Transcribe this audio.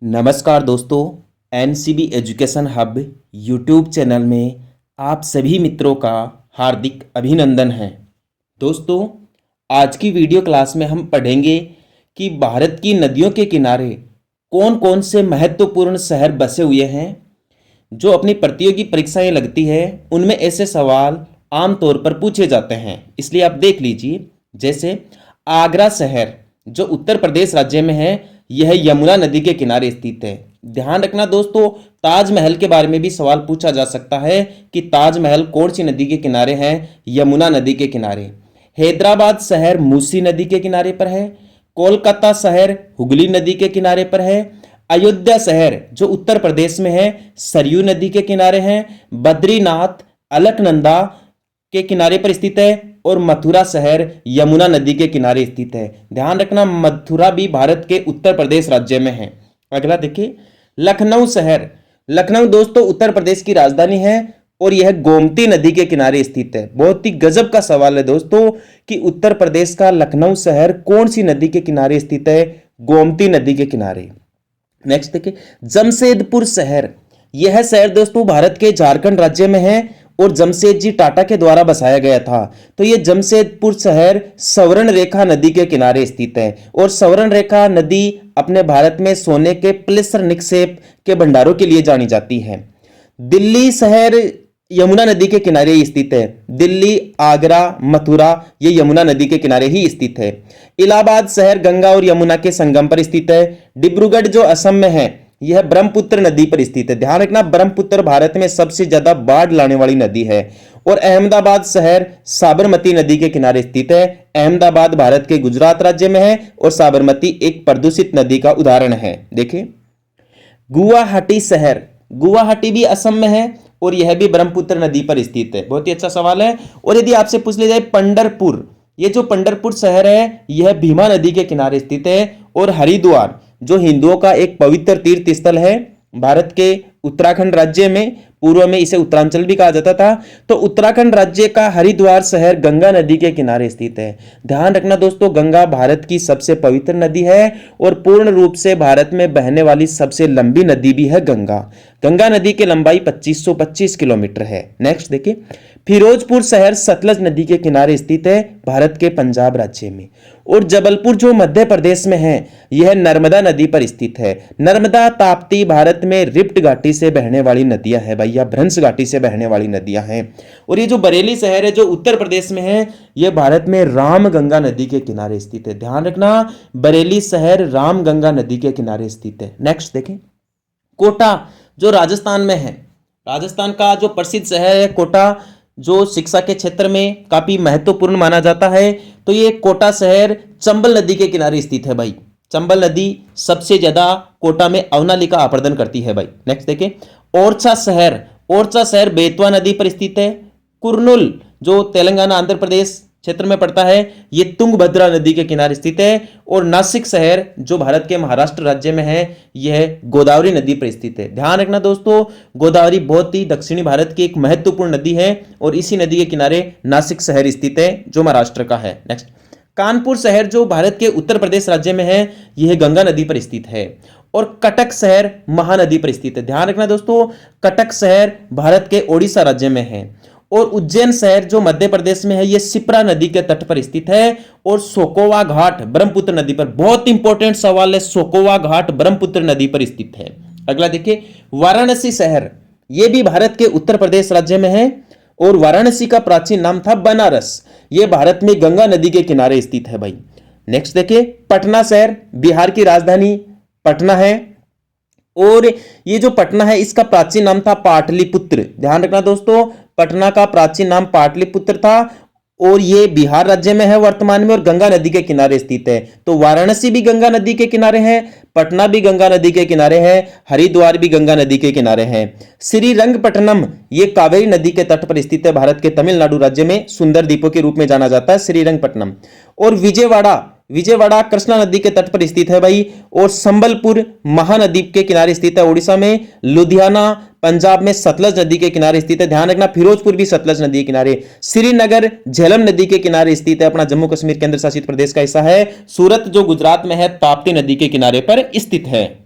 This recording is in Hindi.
नमस्कार दोस्तों, NCB education hub YouTube channel में आप सभी मित्रों का हार्दिक अभिनंदन है। दोस्तों, आज की वीडियो क्लास में हम पढ़ेंगे कि भारत की नदियों के किनारे कौन कौन से महत्वपूर्ण शहर बसे हुए हैं। जो अपनी प्रतियोगी परीक्षाएं लगती है उनमें ऐसे सवाल आमतौर पर पूछे जाते हैं, इसलिए आप देख लीजिए। जैसे आगरा शहर जो उत्तर प्रदेश राज्य में है, यह यमुना नदी के किनारे स्थित है। ध्यान रखना दोस्तों, ताजमहल के बारे में भी सवाल पूछा जा सकता है कि ताजमहल कौन सी नदी के किनारे है? यमुना नदी के किनारे। हैदराबाद शहर मूसी नदी के किनारे पर है। कोलकाता शहर हुगली नदी के किनारे पर है। अयोध्या शहर जो उत्तर प्रदेश में है, सरयू नदी के किनारे है। बद्रीनाथ अलकनंदा के किनारे पर स्थित है और मथुरा शहर यमुना नदी के किनारे स्थित है। ध्यान रखना, मथुरा भी भारत के उत्तर प्रदेश राज्य में है। अगला देखिए, लखनऊ शहर। लखनऊ दोस्तों उत्तर प्रदेश की राजधानी है और यह गोमती नदी के किनारे स्थित है। बहुत ही गजब का सवाल है दोस्तों कि उत्तर प्रदेश का लखनऊ शहर कौन सी नदी के किनारे स्थित है? गोमती नदी के किनारे। नेक्स्ट देखिए, जमशेदपुर शहर। यह शहर दोस्तों भारत के झारखंड राज्य में है और जमशेद जी टाटा के द्वारा बसाया गया था। तो यह जमशेदपुर शहर स्वर्ण रेखा नदी के किनारे स्थित है और स्वर्ण रेखा नदी अपने भारत में सोने के प्लेसर निक्षेप के भंडारों के लिए जानी जाती है। दिल्ली शहर यमुना नदी के किनारे ही स्थित है। दिल्ली, आगरा, मथुरा ये यमुना नदी के किनारे ही स्थित है। इलाहाबाद शहर गंगा और यमुना के संगम पर स्थित है। डिब्रूगढ़ जो असम में है, यह ब्रह्मपुत्र नदी पर स्थित है। ध्यान रखना, ब्रह्मपुत्र भारत में सबसे ज्यादा बाढ़ लाने वाली नदी है। और अहमदाबाद शहर साबरमती नदी के किनारे स्थित है। अहमदाबाद भारत के गुजरात राज्य में है और साबरमती एक प्रदूषित नदी का उदाहरण है। देखिए, गुवाहाटी शहर। गुवाहाटी भी असम में है और यह भी ब्रह्मपुत्र नदी पर स्थित है। बहुत ही अच्छा सवाल है। और यदि आपसे पूछ लिया जाए पंढरपुर, ये जो पंढरपुर शहर है यह भीमा नदी के किनारे स्थित है। और हरिद्वार जो हिंदुओं का एक पवित्र तीर्थ स्थल है भारत के उत्तराखंड राज्य में, पूर्व में इसे उत्तरांचल भी कहा जाता था, तो उत्तराखंड राज्य का हरिद्वार शहर गंगा नदी के किनारे स्थित है। ध्यान रखना दोस्तों, गंगा भारत की सबसे पवित्र नदी है और पूर्ण रूप से भारत में बहने वाली सबसे लंबी नदी भी है गंगा। गंगा नदी की लंबाई 2525 किलोमीटर है। नेक्स्ट देखिए, फिरोजपुर शहर सतलज नदी के किनारे स्थित है भारत के पंजाब राज्य में। और जबलपुर जो मध्य प्रदेश में है, यह नर्मदा नदी पर स्थित है। नर्मदा, ताप्ती भारत में रिफ्ट घाटी से बहने वाली नदियां हैं भैया, भ्रंश घाटी से बहने वाली नदियां हैं। और ये जो बरेली शहर है जो उत्तर प्रदेश में है, यह भारत में रामगंगा नदी के किनारे स्थित है। ध्यान रखना, बरेली शहर रामगंगा नदी के किनारे स्थित है। नेक्स्ट देखें, कोटा जो राजस्थान में है। राजस्थान का जो प्रसिद्ध शहर है कोटा, जो शिक्षा के क्षेत्र में काफी महत्वपूर्ण माना जाता है, तो ये कोटा शहर चंबल नदी के किनारे स्थित है भाई। चंबल नदी सबसे ज्यादा कोटा में अवनाली का अपर्दन करती है भाई। नेक्स्ट देखें, ओरछा शहर। ओरछा शहर बेतवा नदी पर स्थित है। कुर्नूल जो तेलंगाना आंध्र प्रदेश क्षेत्र में पड़ता है, ये तुंगभद्रा नदी के किनारे स्थित है। और नासिक शहर जो भारत के महाराष्ट्र राज्य में है, यह गोदावरी नदी पर स्थित है। ध्यान रखना दोस्तों, गोदावरी बहुत ही दक्षिणी भारत की एक महत्वपूर्ण नदी है और इसी नदी के किनारे नासिक शहर स्थित है जो महाराष्ट्र का है। नेक्स्ट, कानपुर शहर जो भारत के उत्तर प्रदेश राज्य में है, यह गंगा नदी पर स्थित है। और कटक शहर महानदी पर स्थित है। ध्यान रखना दोस्तों, कटक शहर भारत के ओडिशा राज्य में है। और उज्जैन शहर जो मध्य प्रदेश में है, यह शिप्रा नदी के तट पर स्थित है। और सोकोवा घाट ब्रह्मपुत्र नदी पर, बहुत इंपॉर्टेंट सवाल है, सोकोवा घाट ब्रह्मपुत्र नदी पर स्थित है। अगला देखिए, वाराणसी शहर, यह भी भारत के उत्तर प्रदेश राज्य में है और वाराणसी का प्राचीन नाम था बनारस। यह भारत में गंगा नदी के किनारे स्थित है भाई। नेक्स्ट देखिए, पटना शहर बिहार की राजधानी पटना है और ये जो पटना है इसका प्राचीन नाम था पाटलिपुत्र। ध्यान रखना दोस्तों, पटना का प्राचीन नाम पाटलिपुत्र था और ये बिहार राज्य में है वर्तमान में और गंगा नदी के किनारे स्थित है। तो वाराणसी भी गंगा नदी के किनारे है, पटना भी गंगा नदी के किनारे है, हरिद्वार भी गंगा नदी के किनारे है। श्रीरंगपट्टनम ये कावेरी नदी के तट पर स्थित है, भारत के तमिलनाडु राज्य में सुंदर द्वीपों के रूप में जाना जाता है श्रीरंगपट्टनम। और विजयवाड़ा कृष्णा नदी के तट पर स्थित है भाई। और संबलपुर महानदी के किनारे स्थित है उड़ीसा में। लुधियाना पंजाब में सतलज नदी के किनारे स्थित है। ध्यान रखना, फिरोजपुर भी सतलज नदी के किनारे। श्रीनगर झेलम नदी के किनारे स्थित है, अपना जम्मू कश्मीर केंद्र शासित प्रदेश का हिस्सा है। सूरत जो गुजरात में है, ताप्ती नदी के किनारे पर स्थित है।